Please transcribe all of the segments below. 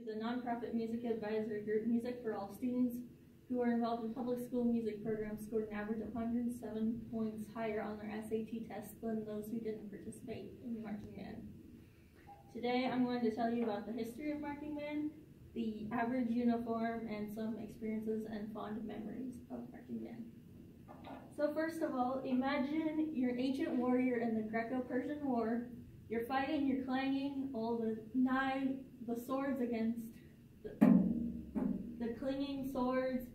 the nonprofit music advisory group Music for All. Students who are involved in public school music programs scored an average of 107 points higher on their SAT test than those who didn't participate in marching band. Today I'm going to tell you about the history of marching band, the average uniform, and some experiences and fond memories of marching band. So first of all, imagine you're an ancient warrior in the Greco-Persian War. You're fighting, you're clanging all the knives, the swords against the clinging swords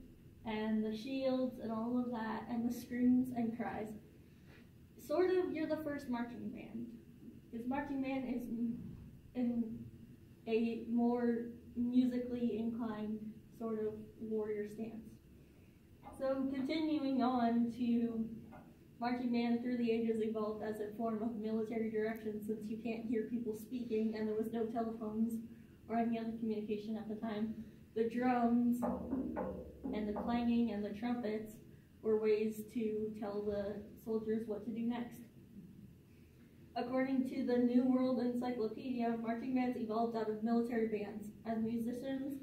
and the shields and all of that, and the screams and cries. Sort of, you're the first marching band, because marching band is in a more musically inclined sort of warrior stance. So continuing on to marching band through the ages evolved as a form of military direction, since you can't hear people speaking and there was no telephones or any other communication at the time. The drums and the clanging and the trumpets were ways to tell the soldiers what to do next. According to the New World Encyclopedia, marching bands evolved out of military bands as musicians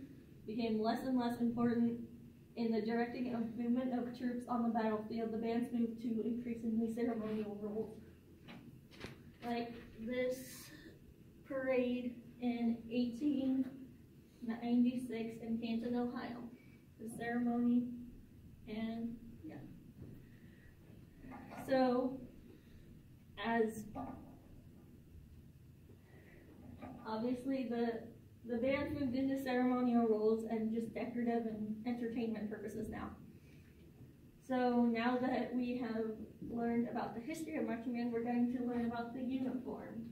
became less and less important in the directing of movement of troops on the battlefield. The bands moved to increasingly ceremonial roles. Like this parade in 1896 in Canton, Ohio. The ceremony, and yeah. So, as obviously the bands moved into ceremonial roles and just decorative and entertainment purposes now. So now that we have learned about the history of marching band, we're going to learn about the uniform.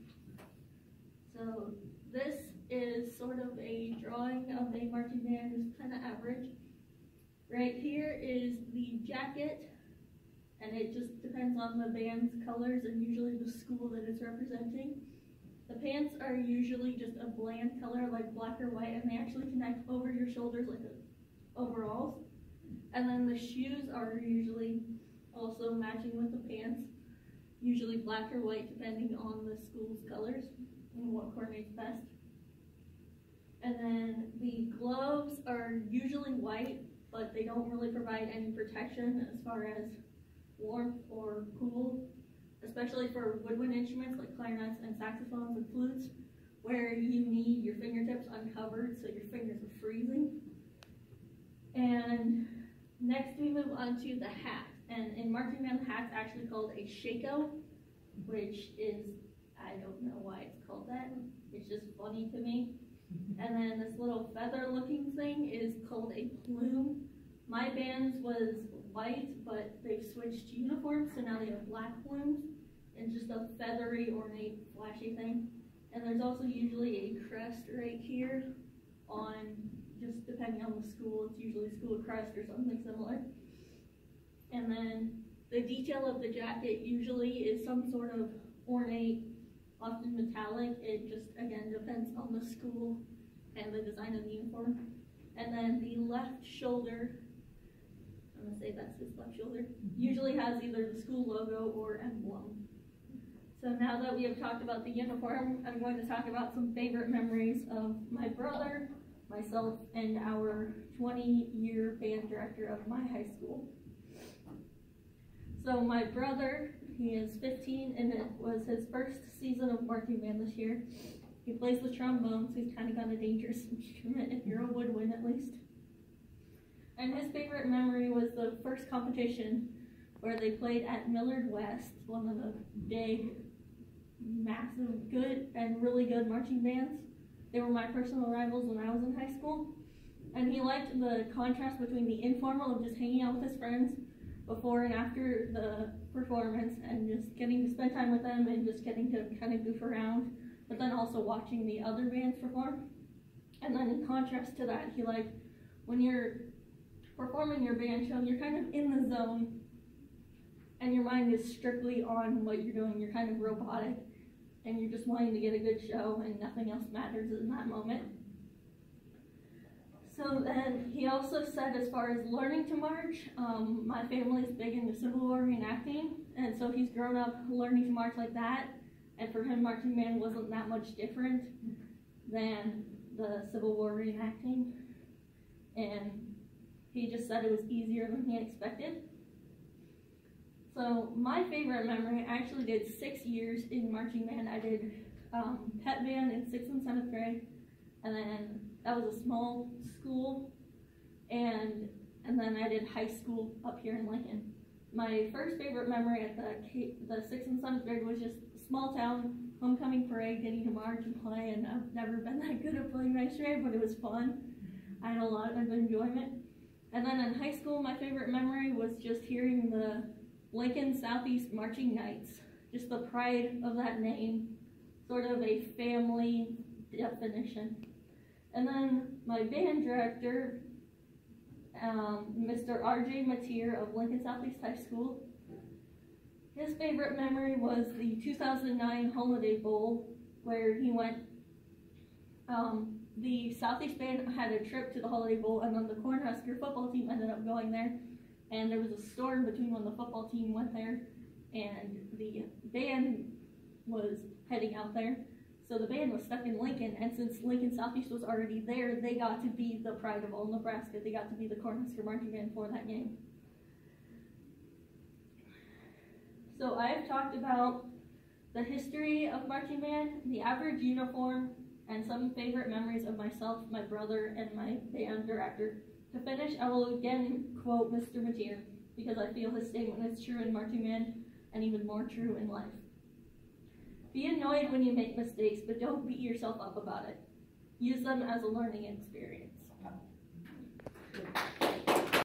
So this is sort of a drawing of a marching band, it's kind of average. Right here is the jacket, and it just depends on the band's colors and usually the school that it's representing. The pants are usually just a bland color like black or white, and they actually connect over your shoulders like overalls. And then the shoes are usually also matching with the pants, usually black or white depending on the school's colors and what coordinates best. And then the gloves are usually white, but they don't really provide any protection as far as warmth or cool, especially for woodwind instruments like clarinets and saxophones and flutes, where you need your fingertips uncovered so your fingers are freezing. And next we move on to the hat. And in marching band, the hat's actually called a shako, which is, I don't know why it's called that. It's just funny to me. And then this little feather looking thing is called a plume. My band's was white, but they've switched to uniforms, so now they have black plumes and just a feathery, ornate, flashy thing. And there's also usually a crest right here on, just depending on the school, it's usually school crest or something similar. And then the detail of the jacket usually is some sort of ornate, often metallic. It just, again, depends on the school and the design of the uniform. And then the left shoulder, I'm gonna say that's his left shoulder, usually has either the school logo or emblem. So now that we have talked about the uniform, I'm going to talk about some favorite memories of my brother, myself, and our 20-year band director of my high school. So my brother, he is 15, and it was his first season of marching band this year. He plays the trombone, so he's kind of got a dangerous instrument if you're a woodwind at least. And his favorite memory was the first competition where they played at Millard West, one of the big, massive, good, and really good marching bands. They were my personal rivals when I was in high school. And he liked the contrast between the informal of just hanging out with his friends before and after the performance and just getting to spend time with them and just getting to kind of goof around, but then also watching the other bands perform. And then in contrast to that, he liked when you're performing your band show, you're kind of in the zone and your mind is strictly on what you're doing. You're kind of robotic and you're just wanting to get a good show and nothing else matters in that moment. So then he also said, as far as learning to march, my family is big into Civil War reenacting, and so he's grown up learning to march like that, and for him marching band wasn't that much different than the Civil War reenacting, and he just said it was easier than he expected. So my favorite memory, I actually did 6 years in marching band. I did pep band in 6th and 7th grade, and then that was a small school, and then I did high school up here in Lincoln. My first favorite memory at the 6th and 7th grade was just a small town homecoming parade, getting to march and play, and I've never been that good at playing my charade, but it was fun. I had a lot of enjoyment. And then in high school, my favorite memory was just hearing the Lincoln Southeast Marching Knights, just the pride of that name, sort of a family definition. And then my band director, Mr. R.J. Mateer of Lincoln Southeast High School, his favorite memory was the 2009 Holiday Bowl, where he went, the Southeast Band had a trip to the Holiday Bowl, and then the Cornhusker football team ended up going there, and there was a storm between when the football team went there and the band was heading out there. So the band was stuck in Lincoln, and since Lincoln Southeast was already there, they got to be the pride of all Nebraska. They got to be the Cornhusker marching band for that game. So I've talked about the history of marching band, the average uniform, and some favorite memories of myself, my brother, and my band director. To finish, I will again quote Mr. Mateer, because I feel his statement is true in marching band and even more true in life. Be annoyed when you make mistakes, but don't beat yourself up about it. Use them as a learning experience.